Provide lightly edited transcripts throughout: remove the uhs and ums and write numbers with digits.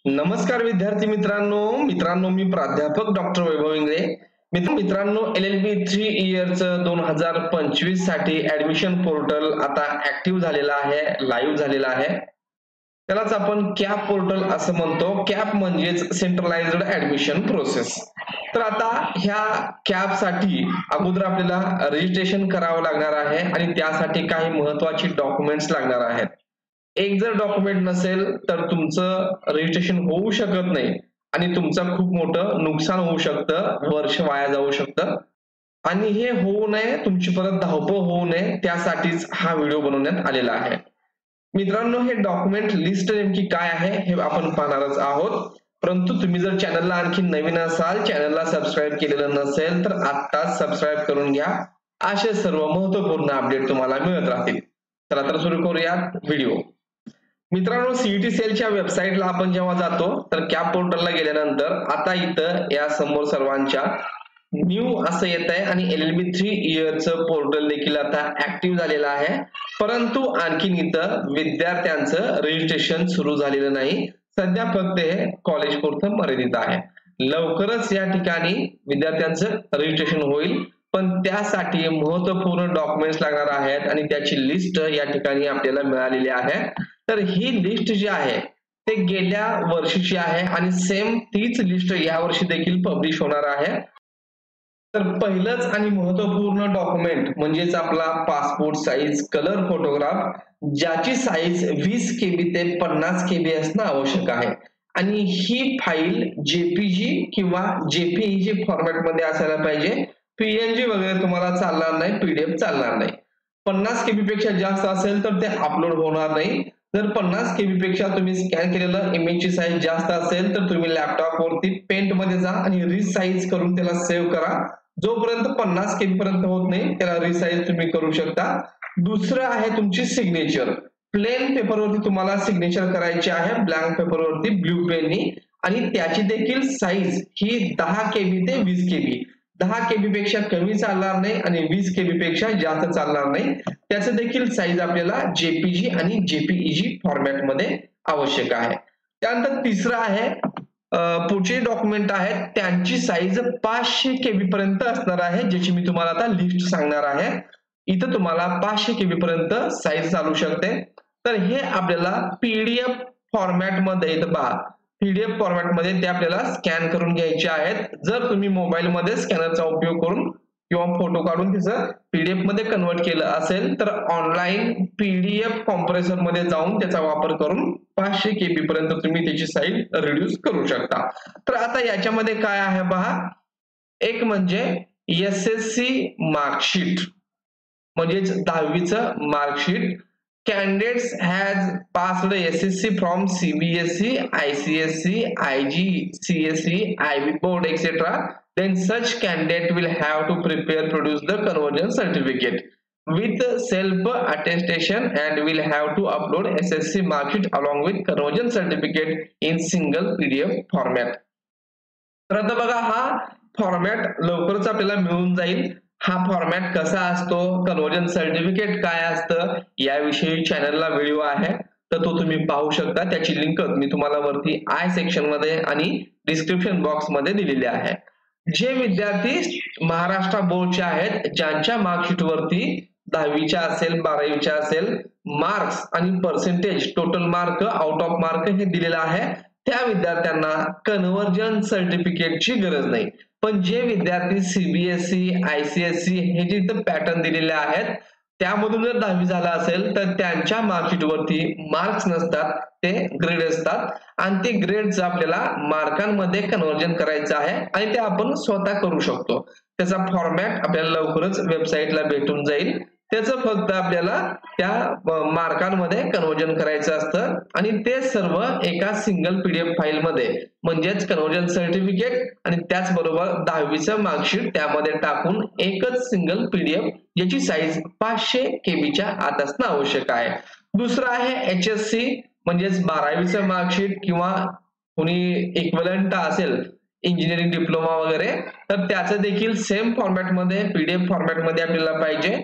नमस्कार विद्यार्थी मित्रांनो मी प्राध्यापक डॉक्टर वैभव इंगळे. मित्रांनो LLB 3 इयरचं 2025 साठी ऍडमिशन पोर्टल आता ऍक्टिव्ह झालेला आहे, लाईव्ह झालेला आहे. त्यालाच आपण कॅप पोर्टल असं म्हणतो. कॅप म्हणजेच सेंट्रलाइज्ड ऍडमिशन प्रोसेस. तर आता ह्या कॅप साठी अगोदर आपल्याला रजिस्ट्रेशन करावं लागणार आहे आणि त्यासाठी काही महत्त्वाची डॉक्युमेंट्स लागणार आहेत. एक जर डॉक्युमेंट नसेल तर तुमचं रजिस्ट्रेशन होऊ शकत नाही आणि तुमचं खूप मोठं नुकसान होऊ शकतं, वर्ष वाया जाऊ शकतं. आणि हे होऊ नये, तुमची परत धावपळ होऊ नये, त्यासाठीच हा व्हिडिओ बनवण्यात आलेला आहे. मित्रांनो, हे डॉक्युमेंट लिस्ट नेमकी काय आहे हे आपण पाहणारच आहोत. परंतु तुम्ही जर चॅनलला आणखी नवीन असाल, चॅनलला सबस्क्राईब केलेलं नसेल तर आत्ताच सबस्क्राईब करून घ्या. असे सर्व महत्त्वपूर्ण अपडेट तुम्हाला मिळत राहतील. चला तर सुरू करूयात व्हिडिओ. मित्रांनो, सीईटी सेलच्या वेबसाईटला आपण जेव्हा जातो तर कॅप पोर्टलला गेल्यानंतर आता इथं या समोर सर्वांच्या न्यू असं येत आहे आणि LLB 3 इयरचं पोर्टल देखील आता ऍक्टिव्ह झालेलं आहे. परंतु आणखीन इथं विद्यार्थ्यांचं रजिस्ट्रेशन सुरू झालेलं नाही. सध्या फक्त हे कॉलेज पुरतं मर्यादित आहे. लवकरच या ठिकाणी विद्यार्थ्यांचं रजिस्ट्रेशन होईल, पण त्यासाठी महत्त्वपूर्ण डॉक्युमेंट्स लागणार आहेत आणि त्याची लिस्ट या ठिकाणी आपल्याला मिळालेली आहे. तर ही लिस्ट जी आहे ते गेल्या वर्षीची आहे आणि सेम तीच लिस्ट या वर्षी देखील पब्लिश होणार आहे. तर पहिलंच आणि महत्त्वपूर्ण डॉक्युमेंट म्हणजेच आपला पासपोर्ट साईज कलर फोटोग्राफ, ज्याची साईज 20 KB ते 50 KB असणं आवश्यक आहे आणि ही फाईल JPG किंवा JPEG फॉर्मॅट मध्ये असायला पाहिजे. PNG वगैरे तुम्हाला चालणार नाही, PDF चालणार नाही. 50 KB पेक्षा जास्त असेल तर ते अपलोड होणार नाही. जर 50 KB पेक्षा तुम्ही स्कॅन केलेलं इमेजची साईज जास्त असेल तर तुम्ही लॅपटॉप वरती पेंट मध्ये जा आणि रिसाइज करून त्याला सेव्ह करा. जोपर्यंत 50 KB पर्यंत होत नाही त्याला रिसाइज तुम्ही करू शकता. दुसरं आहे तुमची सिग्नेचर. प्लेन पेपरवरती तुम्हाला सिग्नेचर करायची आहे, ब्लँक पेपरवरती ब्ल्यू पेननी, आणि त्याची देखील साईज ही 10 KB ते 20 KB. 10 KB पेक्षा कमी चालणार नाही आणि 20 KB पेक्षा जास्त चालणार नाही. त्याचं देखील साईज आपल्याला JPG आणि JPEG फॉर्मॅट मध्ये आवश्यक आहे. त्यानंतर तिसरं आहे पुढचे डॉक्युमेंट आहेत त्यांची साईज 500 KB पर्यंत असणार आहे, ज्याची मी तुम्हाला आता लिस्ट सांगणार आहे. इथं तुम्हाला 500 KB पर्यंत साईज चालू शकते. तर हे आपल्याला PDF फॉर्मॅट मध्ये PDF फॉर्मॅट मध्ये ते आपल्याला स्कॅन करून घ्यायचे आहेत. जर तुम्ही मोबाईल मध्ये स्कॅनरचा उपयोग करून किंवा फोटो काढून त्याचं PDF मध्ये कन्वर्ट केलं असेल तर ऑनलाईन PDF कॉम्प्रेसर मध्ये जाऊन त्याचा वापर करून 500 KB पर्यंत तुम्ही त्याची साईज रिड्यूस करू शकता. तर आता याच्यामध्ये काय आहे पहा. एक म्हणजे SSC मार्कशीट म्हणजेच 10वीचं marksheet. Candidates has passed SSC from CBSE, ICSE, IGCSE, IB board, etc. Then such candidate will have to produce the conversion certificate with self attestation and will have to upload SSC marksheet along with conversion certificate in single PDF format. तर आता बघा, हा format लवकरच आपल्याला मिळून जाईल. हा format कसा असतो, कन्वर्जन सर्टिफिकेट काय असतं याविषयी चॅनलला व्हिडिओ आहे, तर तो तुम्ही पाहू शकता. त्याची लिंक मी तुम्हाला वरती आय सेक्शन मध्ये आणि डिस्क्रिप्शन बॉक्स मध्ये दिलेली आहे. जे विद्यार्थी महाराष्ट्र बोर्डचे आहेत, ज्यांच्या मार्कशीट वरती 10वीच्या असेल 12वीच्या असेल मार्क्स आणि percentage total mark out of mark हे दिलेलं आहे, त्या विद्यार्थ्यांना कन्वर्जन सर्टिफिकेटची गरज नाही. पण जे विद्यार्थी CBSE, ICSE हे जे इथं पॅटर्न दिलेले आहेत त्यामधून जर 10वी झाला असेल तर त्यांच्या मार्कशीट वरती मार्क्स नसतात, ते ग्रेड असतात आणि ते ग्रेडचं आपल्याला मार्कांमध्ये कन्वर्जन करायचं आहे आणि ते आपण स्वतः करू शकतो. त्याचा फॉर्मॅट आपल्याला लवकरच वेबसाईटला भेटून जाईल. त्याचं फक्त आपल्याला त्या मार्कांमध्ये कन्वर्जन करायचं असतं आणि ते सर्व एका सिंगल PDF फाईल मध्ये म्हणजेच कन्वर्जन सर्टिफिकेट आणि त्याचबरोबर 10वीचं मार्कशीट त्यामध्ये टाकून एकच सिंगल PDF ज्याची साईज 500 KBच्या आत असणं आवश्यक आहे. दुसरं आहे HSC म्हणजेच 12वीचं मार्कशीट किंवा कोणी इक्विव्हॅलंट असेल इंजिनिअरिंग डिप्लोमा वगैरे, तर त्याचं देखील सेम फॉर्मॅट मध्ये PDF फॉर्मॅट मध्ये आपल्याला पाहिजे.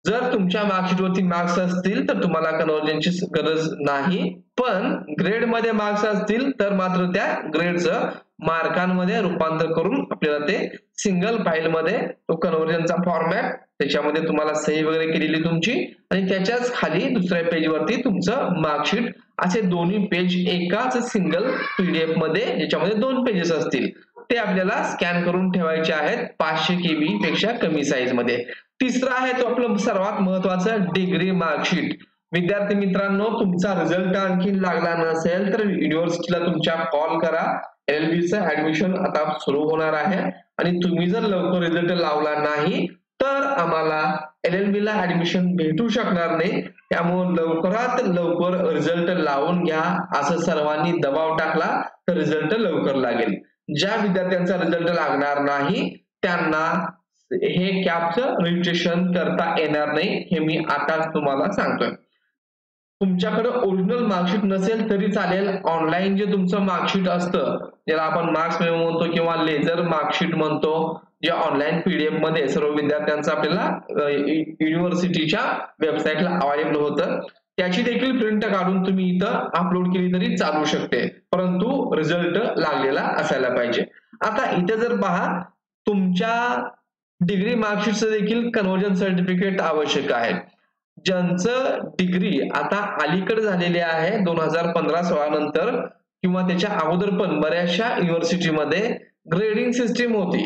जर तुमच्या मार्कशीट वरती मार्क्स असतील तर तुम्हाला कन्वर्जनची गरज नाही. पण ग्रेड मध्ये मार्क्स असतील तर मात्र त्या ग्रेडचं मार्कांमध्ये रूपांतर करून आपल्याला ते सिंगल फाईल मध्ये तो कन्व्हर्जनचा फॉर्मॅट, त्याच्यामध्ये तुम्हाला सही वगैरे केलेली तुमची आणि त्याच्याच खाली दुसऱ्या पेजवरती तुमचं मार्कशीट, असे दोन्ही पेज एकाच सिंगल पीडीएफ मध्ये, ज्याच्यामध्ये 2 पेजेस असतील, ते आपल्याला स्कॅन करून ठेवायचे आहेत 500 KB पेक्षा कमी साईज मध्ये. तिसरा आहे तो आपलं सर्वात महत्वाचं डिग्री मार्कशीट. विद्यार्थी मित्रांनो, तुमचा रिझल्ट आणखी लागला नसेल तर युनिव्हर्सिटीला तुमच्या कॉल करा. LLB चं ऍडमिशन आता सुरू होणार आहे आणि तुम्ही जर लवकर रिझल्ट लावला नाही तर आम्हाला LLB ला ऍडमिशन भेटू शकणार नाही. त्यामुळे लवकरात लवकर रिझल्ट लावून घ्या. असं सर्वांनी दबाव टाकला तर रिझल्ट लवकर लागेल. ज्या विद्यार्थ्यांचा रिझल्ट लागणार नाही त्यांना हे कॅपचं रजिस्ट्रेशन करता येणार नाही, हे मी आताच तुम्हाला सांगतोय. तुमच्याकडे ओरिजिनल मार्कशीट नसेल तरी चालेल, ऑनलाईन जे तुमचं मार्कशीट असतं, ज्याला आपण मार्क्स मेमो म्हणतो किंवा लेझर मार्कशीट म्हणतो, जे ऑनलाईन पीडीएफ मध्ये सर्व विद्यार्थ्यांचं आपल्याला युनिव्हर्सिटीच्या वेबसाईटला अवेलेबल होतं, त्याची देखील प्रिंट काढून तुम्ही इथं अपलोड केली तरी चालू शकते, परंतु रिझल्ट लागलेला असायला पाहिजे. आता इथे जर पहा, तुमच्या डिग्री मार्कशीटचं देखील कन्व्हर्जन सर्टिफिकेट आवश्यक आहे. ज्यांचं डिग्री आता अलीकडे झालेली आहे 2015-16 नंतर किंवा त्याच्या अगोदर पण बऱ्याचशा युनिव्हर्सिटीमध्ये ग्रेडिंग सिस्टीम होती,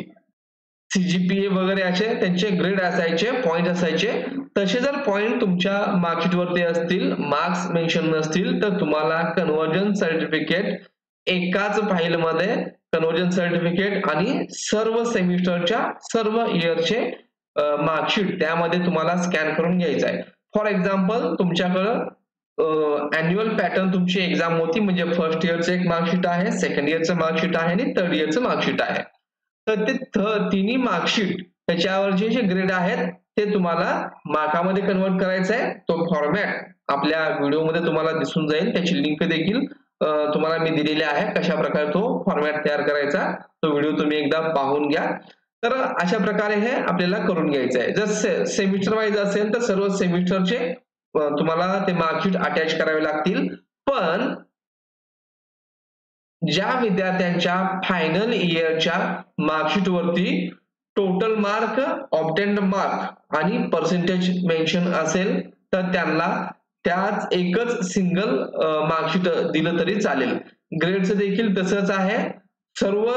CGPA वगैरे असे त्यांचे ग्रेड असायचे, पॉइंट असायचे. तसे जर पॉइंट तुमच्या मार्कशीट वरती असतील, मार्क्स मेन्शन नसतील, तर तुम्हाला कन्व्हर्जन सर्टिफिकेट एकाच फाईल मध्ये कन्व्हर्जन सर्टिफिकेट आणि सर्व सेमिस्टरच्या सर्व इयरचे मार्कशीट त्यामध्ये तुम्हाला स्कॅन करून घ्यायचं आहे. फॉर एक्झाम्पल, तुमच्याकडं अॅन्युअल पॅटर्न तुमची एक्झाम होती, म्हणजे फर्स्ट इयरचं एक मार्कशीट आहे, सेकंड इयरचं मार्कशीट आहे आणि थर्ड इयरचं मार्कशीट आहे. तर ते तिन्ही मार्कशीट त्याच्यावरचे जे ग्रेड आहेत ते तुम्हाला मार्कामध्ये कन्वर्ट करायचं आहे. तो फॉर्मॅट आपल्या व्हिडिओमध्ये तुम्हाला दिसून जाईल, त्याची लिंक देखील तुम्हाला मी दिलेली आहे, कशा प्रकारे तो फॉर्मॅट तयार करायचा, तो व्हिडिओ तुम्ही एकदा पाहून घ्या. तर अशा प्रकारे हे आपल्याला करून घ्यायचं आहे. जर सेमिस्टर वाईज असेल तर सर्व सेमिस्टरचे तुम्हाला ते मार्कशीट अटॅच करावे लागतील. पण ज्या विद्यार्थ्यांच्या फायनल इयरच्या मार्कशीट वरती टोटल मार्क, ऑब्टेन्ड मार्क आणि पर्सेंटेज मेन्शन असेल तर त्यांना त्याच एकच सिंगल मार्कशीट दिलं तरी चालेल. ग्रेडचं देखील तसंच आहे. सर्व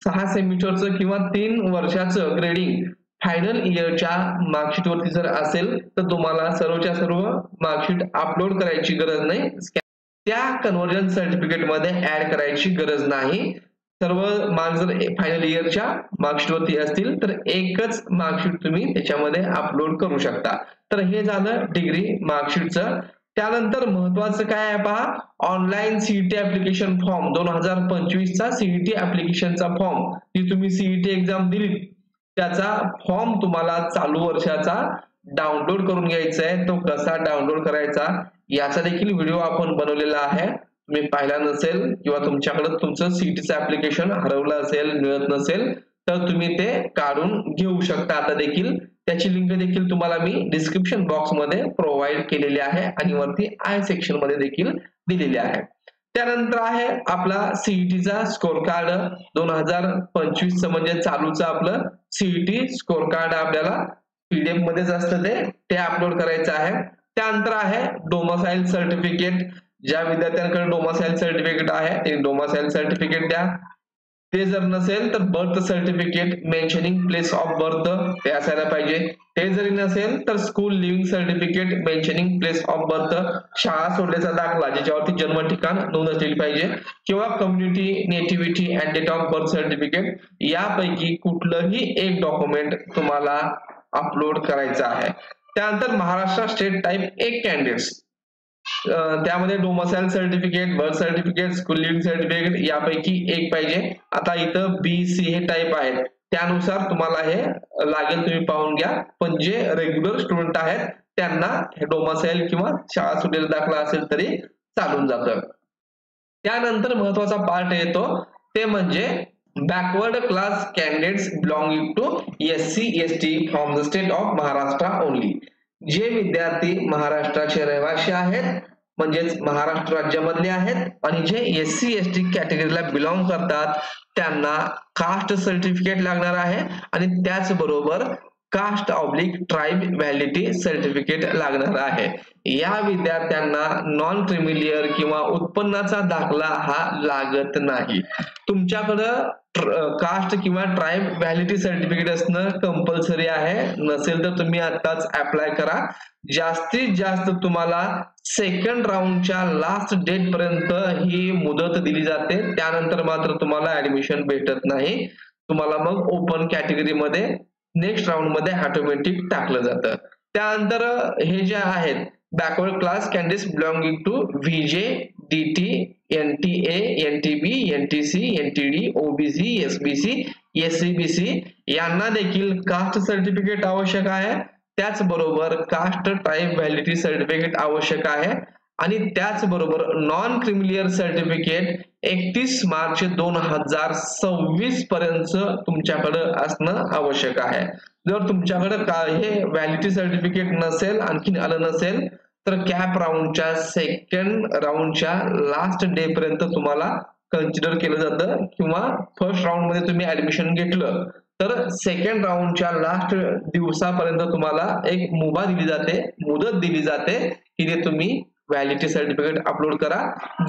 6 सेमिस्टरचं किंवा 3 वर्षाचं ग्रेडिंग फायनल इयरच्या मार्कशीट वरती जर असेल तर तुम्हाला सर्वच्या सर्व मार्कशीट अपलोड करायची गरज नाही, त्या कन्व्हर्जन सर्टिफिकेट मध्ये ऍड करायची गरज नाही. सर्व मार्क्स जर फायनल इयरच्या मार्कशीट वरती असतील तर एकच मार्कशीट तुम्ही त्याच्यामध्ये अपलोड करू शकता. तर हे झालं डिग्री मार्कशीटचं. त्यानंतर महत्वाचं काय आहे पहा, ऑनलाईन सीईटी ऍप्लिकेशन फॉर्म 2025 चा सीईटी ऍप्लिकेशनचा फॉर्म, जी तुम्ही सीईटी एक्झाम दिली त्याचा फॉर्म तुम्हाला चालू वर्षाचा डाउनलोड करून घ्यायचा आहे. तो कसा डाउनलोड करायचा याचा देखील व्हिडिओ आपण बनवलेला आहे. तुम्ही पाहिला नसेल किंवा तुमच्याकडे तुमचं सीईटीचं ऍप्लिकेशन हरवलं असेल, मिळत नसेल तर तुम्ही ते काढून घेऊ शकता आता देखील. त्याची लिंक देखील तुम्हाला मी डिस्क्रिप्शन बॉक्स मध्ये प्रोव्हाइड केलेली आहे आणि वरती आय सेक्शन मध्ये देखील दिलेली आहे. त्यानंतर आहे आपला सीईटीचा स्कोर कार्ड 2025 चं, म्हणजे चालूचं आपलं सीईटी स्कोर कार्ड आपल्याला पीडीएफ मध्येच असतं, ते अपलोड करायचं आहे. त्यानंतर आहे डोमासाईल सर्टिफिकेट. ज्या विद्यार्थ्यांकडे डोमासाईल सर्टिफिकेट आहे ते डोमासाईल सर्टिफिकेट द्या. ते जर नसेल तर birth certificate mentioning place of birth ते असायला पाहिजे. ते जरी नसेल तर school leaving certificate mentioning place of birth, शाळा सोडल्याचा दाखला ज्याच्यावरती जन्म ठिकाण नोंद असलेली पाहिजे, किंवा community nativity and date of birth certificate, यापैकी कुठलंही एक डॉक्युमेंट तुम्हाला अपलोड करायचं आहे. त्यानंतर महाराष्ट्र स्टेट टाइप एक कॅन्डिडेट्स, त्यामध्ये domicile certificate, birth certificate, school leaving certificate यापैकी एक पाहिजे. आता इथं BC हे टाइप आहेत, त्यानुसार तुम्हाला हे लागेल, तुम्ही पाहून घ्या. पण जे रेग्युलर स्टुडंट आहेत त्यांना डोमासाईल किंवा शाळा सुटलेला दाखला असेल तरी चालून जातं. त्यानंतर महत्वाचा पार्ट येतो ते म्हणजे backward class candidates belonging to SC ST from the state of Maharashtra only. जे विद्यार्थी महाराष्ट्राचे रहिवासी आहेत म्हणजेच महाराष्ट्र राज्यामधले आहेत आणि जे SC ST कॅटेगरीला बिलॉंग करतात त्यांना कास्ट सर्टिफिकेट लागणार आहे आणि त्याचबरोबर caste oblique tribe validity certificate लागणार आहे. या विद्यार्थ्यांना नॉन क्रिमिलियर किंवा उत्पन्नाचा दाखला हा लागत नाही. तुमच्याकडं कास्ट किंवा ट्राइब व्हॅलिडिटी सर्टिफिकेट असणं कंपल्सरी आहे. नसेल तर तुम्ही आताच अप्लाय करा. जास्तीत जास्त तुम्हाला सेकंड राऊंडच्या लास्ट डेट पर्यंत ही मुदत दिली जाते. त्यानंतर मात्र तुम्हाला ऍडमिशन भेटत नाही. तुम्हाला मग ओपन कॅटेगरीमध्ये नेक्स्ट राऊंड मध्ये ऑटोमॅटिक टाकलं जातं. त्यानंतर हे जे आहेत backward class candidates belonging to VJ, DT, NTA, NTB, NTC, NTD, OBC, SBC, SCBC यांना देखील कास्ट सर्टिफिकेट आवश्यक आहे. त्याचबरोबर कास्ट ट्राइब व्हॅलिडिटी सर्टिफिकेट आवश्यक आहे आणि त्याचबरोबर नॉन क्रिमिलियर सर्टिफिकेट 31 मार्च 2026 पर्यंत तुमच्याकडे असणं आवश्यक आहे. जर तुमच्याकडे हे व्हॅलिडिटी सर्टिफिकेट नसेल, आणखीन आलं नसेल, तर कॅप राऊंडच्या सेकंड राऊंडच्या लास्ट डे पर्यंत तुम्हाला कन्सिडर केलं जातं किंवा फर्स्ट राऊंड मध्ये तुम्ही ऍडमिशन घेतलं तर सेकंड राऊंडच्या लास्ट दिवसापर्यंत तुम्हाला एक मुदत दिली जाते की ते तुम्ही व्हॅलिडिटी सर्टिफिकेट अपलोड करा.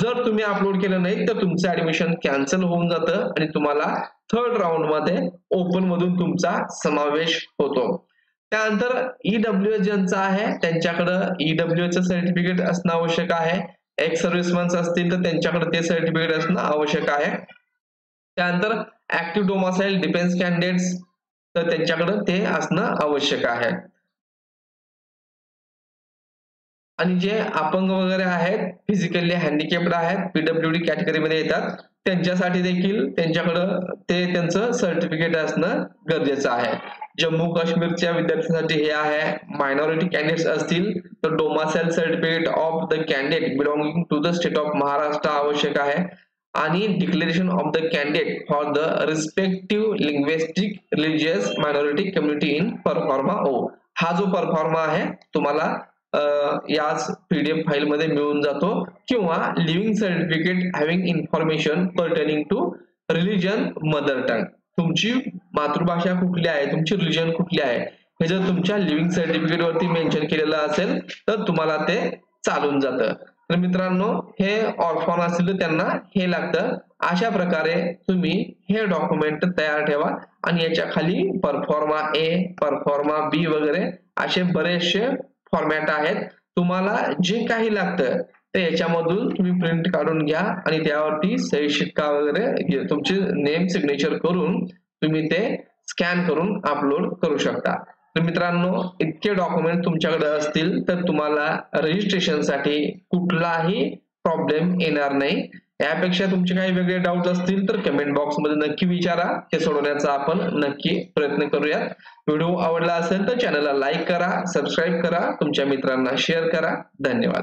जर तुम्ही अपलोड केलं नाही तर तुमचं ऍडमिशन कॅन्सल होऊन जातं आणि तुम्हाला थर्ड राऊंड मध्ये ओपन मधून तुमचा समावेश होतो. त्यानंतर EWS ज्यांचं आहे त्यांच्याकडे EWS सर्टिफिकेट असणं आवश्यक आहे. एक्स सर्व्हिसमॅन असतील तर त्यांच्याकडे ते सर्टिफिकेट असणं आवश्यक आहे. त्यानंतर ऍक्टिव्ह डोमासाइल डिफेन्स कॅन्डिडेट्स तर त्यांच्याकडे ते असणं आवश्यक आहे. आणि जे अपंग वगैरे आहेत, फिजिकली हँडिकॅप्ड आहेत, PWD कॅटेगरीमध्ये येतात, त्यांच्यासाठी देखील त्यांच्याकडं ते त्यांचं सर्टिफिकेट असणं गरजेचं आहे. जम्मू काश्मीरच्या विद्यार्थ्यांसाठी हे आहे. मायनॉरिटी कॅन्डिडेट्स असतील तर domicile certificate of the candidate belonging to the state of Maharashtra आवश्यक आहे आणि declaration of the candidate for the respective linguistic religious minority community in proforma O. हा जो परफॉर्मा आहे तुम्हाला याच PDF फाईल मध्ये मिळून जातो किंवा leaving certificate having information pertaining to religion mother tongue. तुमची मातृभाषा कुठली आहे, तुमची रिलिजन कुठली आहे हे जर तुमच्या लिव्हिंग सर्टिफिकेट वरती मेन्शन केलेलं असेल तर तुम्हाला ते चालून जातं. तर मित्रांनो हे ऑर्फन असतील तर त्यांना हे लागतं. अशा प्रकारे तुम्ही हे डॉक्युमेंट तयार ठेवा आणि याच्या खाली परफॉर्मा A, परफॉर्मा B वगैरे असे बरेचसे फॉर्मॅट आहेत. तुम्हाला जे काही लागतं ते याच्यामधून तुम्ही प्रिंट काढून घ्या आणि त्यावरती सही शिक्का वगैरे तुमचे नेम सिग्नेचर करून तुम्ही ते स्कॅन करून अपलोड करू शकता. तर मित्रांनो इतके डॉक्युमेंट तुमच्याकडे असतील तर तुम्हाला रजिस्ट्रेशनसाठी कुठलाही प्रॉब्लेम येणार नाही. यापेक्षा तुमचे काही वेगळे डाऊट असतील तर कमेंट बॉक्स मध्ये नक्की विचारा. ते सोडवण्याचा आपण नक्की प्रयत्न करूयात. व्हिडिओ आवडला असेल तर चॅनलला लाईक करा, सबस्क्राईब करा, तुमच्या मित्रांना शेअर करा. धन्यवाद.